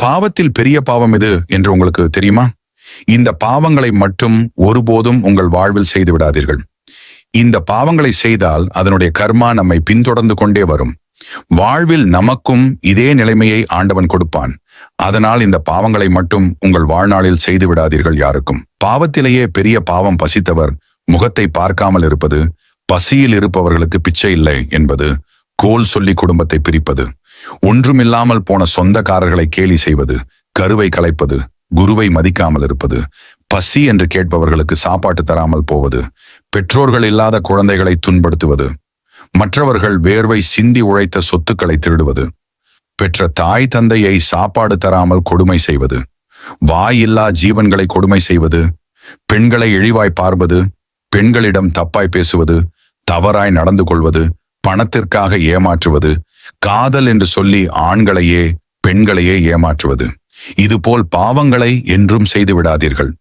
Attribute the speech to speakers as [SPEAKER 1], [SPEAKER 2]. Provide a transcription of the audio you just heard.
[SPEAKER 1] பாவத்தில் பெரிய பாவம் எது என்று உங்களுக்கு தெரியுமா? இந்த பாவங்களை மட்டும் ஒருபோதும் உங்கள் வாழ்வில் செய்து விடாதீர்கள். இந்த பாவங்களை செய்தால் அதனுடைய கர்மா நம்மை பின்தொடர்ந்து கொண்டே வரும். வாழ்வில் நமக்கும் இதே நிலைமையை ஆண்டவன் கொடுப்பான். அதனால் இந்த பாவங்களை மட்டும் உங்கள் வாழ்நாளில் செய்து விடாதீர்கள் யாருக்கும். பாவத்திலேயே பெரிய பாவம் பசித்தவர் முகத்தை பார்க்காமல் இருப்பது, பசியில் இருப்பவர்களுக்கு பிச்சை இல்லை என்பது, கோல் சொல்லி குடும்பத்தை பிரிப்பது, ஒன்றுமில்லாமல் போன சொந்தக்காரர்களை கேலி செய்வது, கருவை கலைப்பது, குருவை மதிக்காமல் இருப்பது, பசி என்று கேட்பவர்களுக்கு சாப்பாட்டு தராமல் போவது, பெற்றோர்கள் இல்லாத குழந்தைகளை துன்படுத்துவது, மற்றவர்கள் வேர்வை சிந்தி உழைத்த சொத்துக்களை திருடுவது, பெற்ற தாய் தந்தையை சாப்பாடு தராமல் கொடுமை செய்வது, வாயில்லா ஜீவன்களை கொடுமை செய்வது, பெண்களை இழிவாய் பார்ப்பது, பெண்களிடம் தப்பாய் பேசுவது, தவறாய் நடந்து கொள்வது, பணத்திற்காக ஏமாற்றுவது, காதல் என்று சொல்லி ஆண்களையே பெண்களையே ஏமாற்றுவது, இதுபோல் பாவங்களை என்றும் செய்து விடாதீர்கள்.